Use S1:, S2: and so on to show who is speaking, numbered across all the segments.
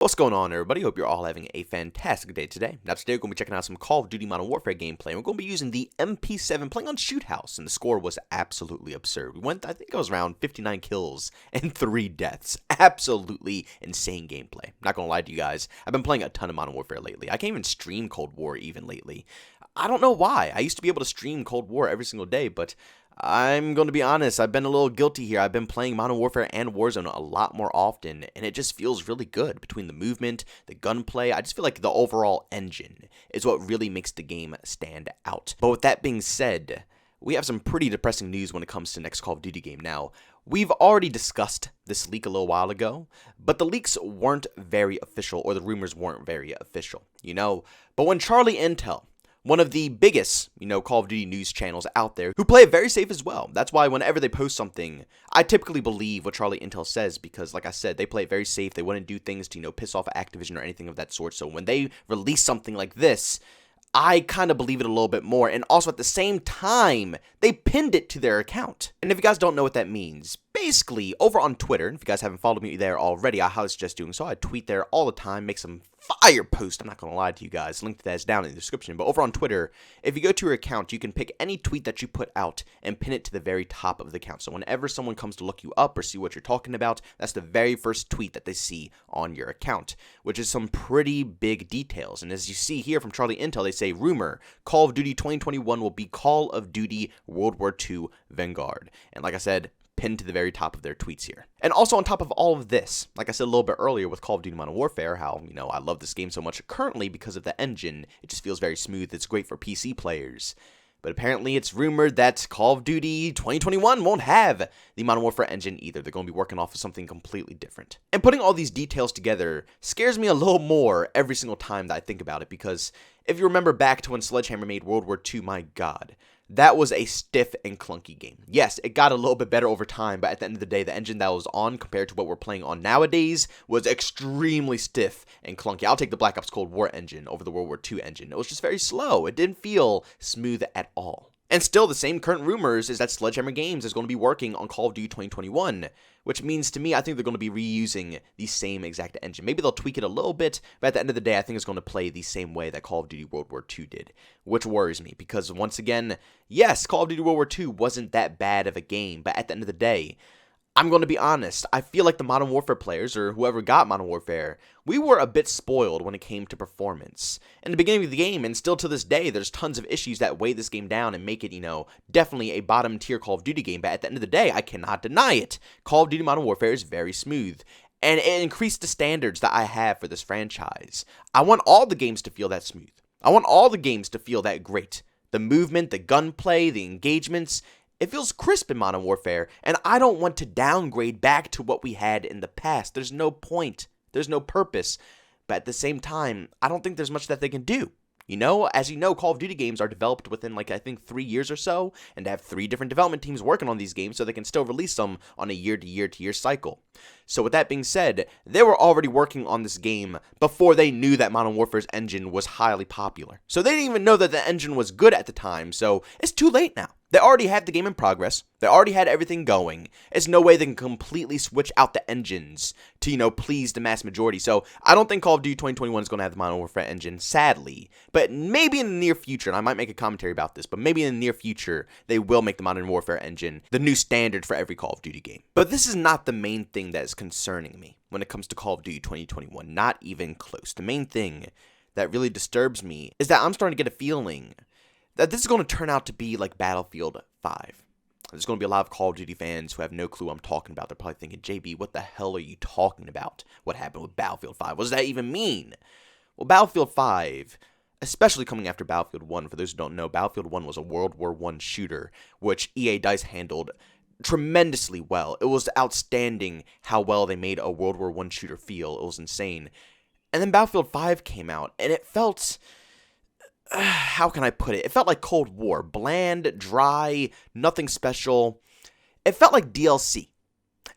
S1: What's going on, everybody? Hope you're all having a fantastic day today. Now today we're going to be checking out some Call of Duty Modern Warfare gameplay. We're going to be using the MP7 playing on Shoot House, and the score was absolutely absurd. We went, I think it was around 59 kills and 3 deaths. Absolutely insane gameplay. Not going to lie to you guys, I've been playing a ton of Modern Warfare lately. I can't even stream Cold War even lately. I don't know why. I used to be able to stream Cold War every single day, but I'm going to be honest, I've been a little guilty here. I've been playing Modern Warfare and Warzone a lot more often, and it just feels really good. Between the movement, the gunplay, I just feel like the overall engine is what really makes the game stand out. But with that being said, we have some pretty depressing news when it comes to next Call of Duty game. Now, we've already discussed this leak a little while ago, but the leaks weren't very official, or the rumors weren't very official, But when Charlie Intel, one of the biggest, Call of Duty news channels out there, who play it very safe as well. That's why whenever they post something, I typically believe what Charlie Intel says because, like I said, they play it very safe. They wouldn't do things to, piss off Activision or anything of that sort. So when they release something like this, I kind of believe it a little bit more. And also at the same time, they pinned it to their account. And if you guys don't know what that means, basically, over on Twitter, if you guys haven't followed me there already, I highly suggest doing so. I tweet there all the time, make some fire posts. I'm not going to lie to you guys. Link to that is down in the description. But over on Twitter, if you go to your account, you can pick any tweet that you put out and pin it to the very top of the account. So whenever someone comes to look you up or see what you're talking about, that's the very first tweet that they see on your account, which is some pretty big details. And as you see here from Charlie Intel, they say, rumor, Call of Duty 2021 will be Call of Duty World War II Vanguard. And like I said, pinned to the very top of their tweets here. And also on top of all of this, like I said a little bit earlier with Call of Duty Modern Warfare, how, I love this game so much currently because of the engine. It just feels very smooth. It's great for PC players. But apparently it's rumored that Call of Duty 2021 won't have the Modern Warfare engine either. They're going to be working off of something completely different. And putting all these details together scares me a little more every single time that I think about it, because if you remember back to when Sledgehammer made World War II, my god, that was a stiff and clunky game. Yes, it got a little bit better over time, but at the end of the day, the engine that was on compared to what we're playing on nowadays was extremely stiff and clunky. I'll take the Black Ops Cold War engine over the World War II engine. It was just very slow. It didn't feel smooth at all. And still, the same current rumors is that Sledgehammer Games is going to be working on Call of Duty 2021, which means to me, I think they're going to be reusing the same exact engine. Maybe they'll tweak it a little bit, but at the end of the day, I think it's going to play the same way that Call of Duty World War II did, which worries me, because once again, yes, Call of Duty World War II wasn't that bad of a game, but at the end of the day, I'm going to be honest, I feel like the Modern Warfare players, or whoever got Modern Warfare, we were a bit spoiled when it came to performance. In the beginning of the game, and still to this day, there's tons of issues that weigh this game down and make it, definitely a bottom tier Call of Duty game, but at the end of the day, I cannot deny it. Call of Duty Modern Warfare is very smooth, and it increased the standards that I have for this franchise. I want all the games to feel that smooth. I want all the games to feel that great. The movement, the gunplay, the engagements, it feels crisp in Modern Warfare, and I don't want to downgrade back to what we had in the past. There's no point. There's no purpose. But at the same time, I don't think there's much that they can do. As you know, Call of Duty games are developed within, I think 3 years or so, and to have 3 different development teams working on these games so they can still release them on a year-to-year-to-year cycle. So with that being said, they were already working on this game before they knew that Modern Warfare's engine was highly popular. So they didn't even know that the engine was good at the time, so it's too late now. They already had the game in progress. They already had everything going. There's no way they can completely switch out the engines to, please the mass majority. So I don't think Call of Duty 2021 is going to have the Modern Warfare engine, sadly. But maybe in the near future, and I might make a commentary about this, but maybe in the near future, they will make the Modern Warfare engine the new standard for every Call of Duty game. But this is not the main thing that is concerning me when it comes to Call of Duty 2021. Not even close. The main thing that really disturbs me is that I'm starting to get a feeling that this is going to turn out to be like Battlefield 5. There's going to be a lot of Call of Duty fans who have no clue what I'm talking about. They're probably thinking, JB, what the hell are you talking about? What happened with Battlefield 5? What does that even mean? Well, Battlefield 5, especially coming after Battlefield 1, for those who don't know, Battlefield 1 was a World War I shooter, which EA DICE handled tremendously well. It was outstanding how well they made a World War I shooter feel. It was insane. And then Battlefield 5 came out, and it felt, how can I put it? It felt like Cold War. Bland, dry, nothing special. It felt like DLC.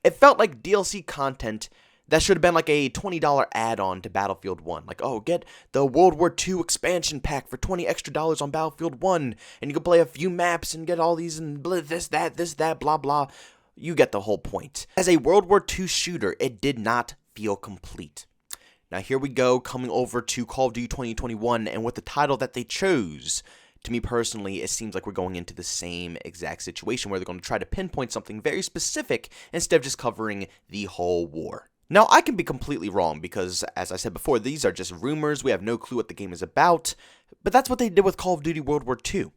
S1: It felt like DLC content that should have been like a $20 add-on to Battlefield 1. Like, oh, get the World War II expansion pack for $20 extra on Battlefield 1, and you can play a few maps and get all these and blah, this, that, blah, blah. You get the whole point. As a World War II shooter, it did not feel complete. Now here we go, coming over to Call of Duty 2021, and with the title that they chose, to me personally, it seems like we're going into the same exact situation where they're going to try to pinpoint something very specific instead of just covering the whole war. Now, I can be completely wrong because, as I said before, these are just rumors. We have no clue what the game is about, but that's what they did with Call of Duty World War II.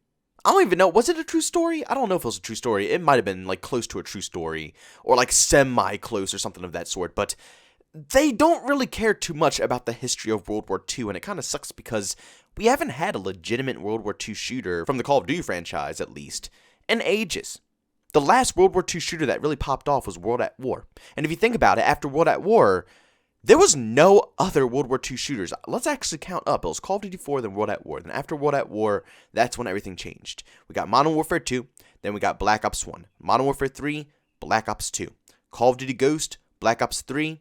S1: I don't even know, was it a true story? I don't know if it was a true story. It might have been, like, close to a true story, or, like, semi-close or something of that sort, but they don't really care too much about the history of World War II, and it kind of sucks because we haven't had a legitimate World War II shooter, from the Call of Duty franchise at least, in ages. The last World War II shooter that really popped off was World at War, and if you think about it, after World at War, there was no other World War II shooters. Let's actually count up. It was Call of Duty 4, then World at War. Then after World at War, that's when everything changed. We got Modern Warfare 2, then we got Black Ops 1. Modern Warfare 3, Black Ops 2. Call of Duty Ghost, Black Ops 3,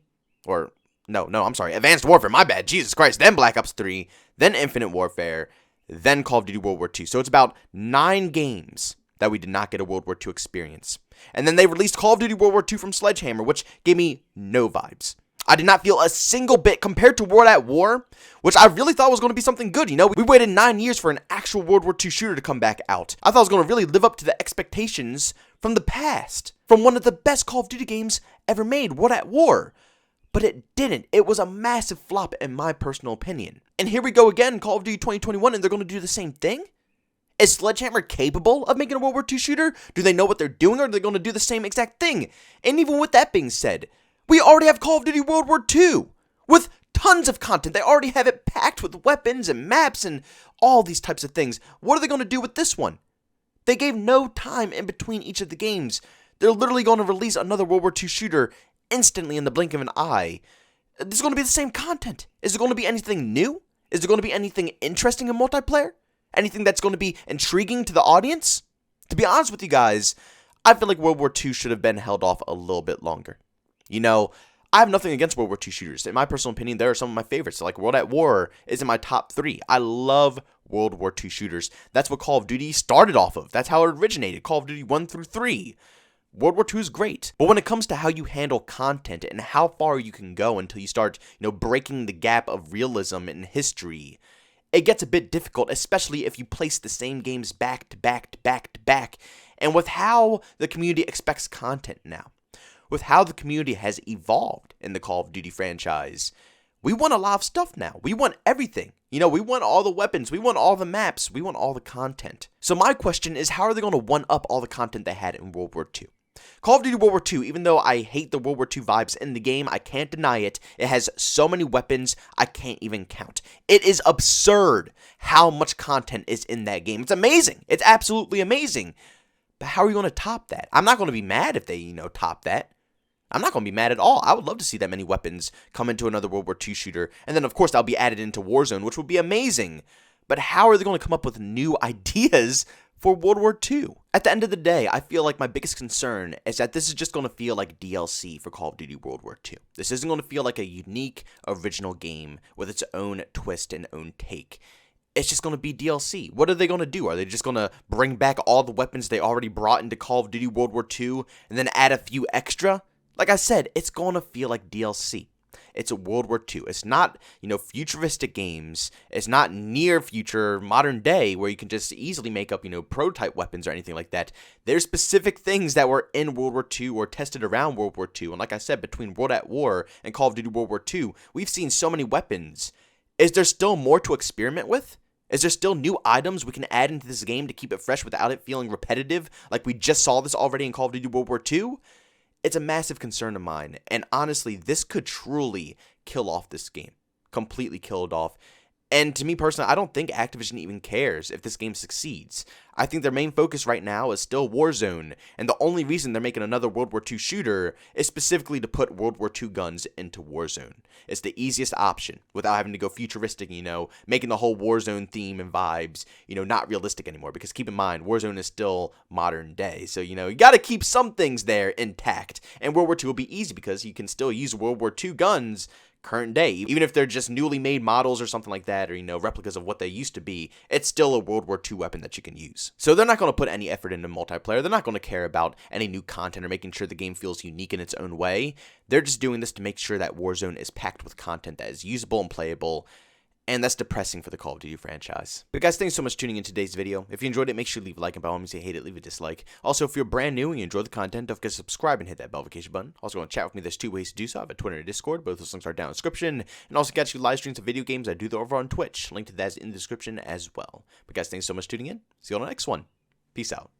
S1: I'm sorry, Advanced Warfare, my bad, Jesus Christ. Then Black Ops 3, then Infinite Warfare, then Call of Duty World War II. So it's about 9 games that we did not get a World War II experience. And then they released Call of Duty World War II from Sledgehammer, which gave me no vibes. I did not feel a single bit compared to World at War, which I really thought was going to be something good. You know, we waited 9 years for an actual World War II shooter to come back out. I thought it was going to really live up to the expectations from the past, from one of the best Call of Duty games ever made, World at War. But it didn't. It was a massive flop in my personal opinion. And here we go again, Call of Duty 2021, and they're going to do the same thing? Is Sledgehammer capable of making a World War II shooter? Do they know what they're doing, or are they going to do the same exact thing? And even with that being said, we already have Call of Duty World War II with tons of content. They already have it packed with weapons and maps and all these types of things. What are they going to do with this one? They gave no time in between each of the games. They're literally going to release another World War II shooter instantly in the blink of an eye. This is going to be the same content. Is it going to be anything new? Is there going to be anything interesting in multiplayer? Anything that's going to be intriguing to the audience? To be honest with you guys, I feel like World War II should have been held off a little bit longer. You know, I have nothing against World War II shooters. In my personal opinion, there are some of my favorites. Like World at War is in my top 3. I love World War II shooters. That's what Call of Duty started off of. That's how it originated. Call of Duty 1 through 3. World War II is great. But when it comes to how you handle content and how far you can go until you start, breaking the gap of realism in history, it gets a bit difficult, especially if you place the same games back to back to back to back. And with how the community expects content now, with how the community has evolved in the Call of Duty franchise, we want a lot of stuff now. We want everything. We want all the weapons. We want all the maps. We want all the content. So my question is, how are they going to one-up all the content they had in World War II? Call of Duty World War II, even though I hate the World War II vibes in the game, I can't deny it. It has so many weapons, I can't even count. It is absurd how much content is in that game. It's amazing. It's absolutely amazing. But how are you going to top that? I'm not going to be mad if they, top that. I'm not going to be mad at all. I would love to see that many weapons come into another World War II shooter. And then, of course, that'll be added into Warzone, which would be amazing. But how are they going to come up with new ideas for World War II? At the end of the day, I feel like my biggest concern is that this is just going to feel like DLC for Call of Duty World War II. This isn't going to feel like a unique, original game with its own twist and own take. It's just going to be DLC. What are they going to do? Are they just going to bring back all the weapons they already brought into Call of Duty World War II and then add a few extra? Like I said, it's going to feel like DLC. It's a World War II. It's not, futuristic games. It's not near future, modern day, where you can just easily make up, prototype weapons or anything like that. There's specific things that were in World War II or tested around World War II. And like I said, between World at War and Call of Duty World War II, we've seen so many weapons. Is there still more to experiment with? Is there still new items we can add into this game to keep it fresh without it feeling repetitive, like we just saw this already in Call of Duty World War II? It's a massive concern of mine, and honestly, this could truly kill off this game. Completely kill it off. And to me personally, I don't think Activision even cares if this game succeeds. I think their main focus right now is still Warzone, and the only reason they're making another World War II shooter is specifically to put World War II guns into Warzone. It's the easiest option without having to go futuristic, making the whole Warzone theme and vibes, not realistic anymore. Because keep in mind, Warzone is still modern day, so, you got to keep some things there intact. And World War II will be easy because you can still use World War II guns current day. Even if they're just newly made models or something like that, or, replicas of what they used to be, it's still a World War II weapon that you can use. So they're not going to put any effort into multiplayer. They're not going to care about any new content or making sure the game feels unique in its own way. They're just doing this to make sure that Warzone is packed with content that is usable and playable. And that's depressing for the Call of Duty franchise. But guys, thanks so much for tuning in today's video. If you enjoyed it, make sure to leave a like, and by all means, if you hate it, leave a dislike. Also, if you're brand new and you enjoy the content, don't forget to subscribe and hit that bell notification button. Also, want to chat with me, there's 2 ways to do so. I have a Twitter and a Discord. Both those links are down in the description. And also, catch you live streams of video games. I do that over on Twitch. Link to that is in the description as well. But guys, thanks so much for tuning in. See you on the next one. Peace out.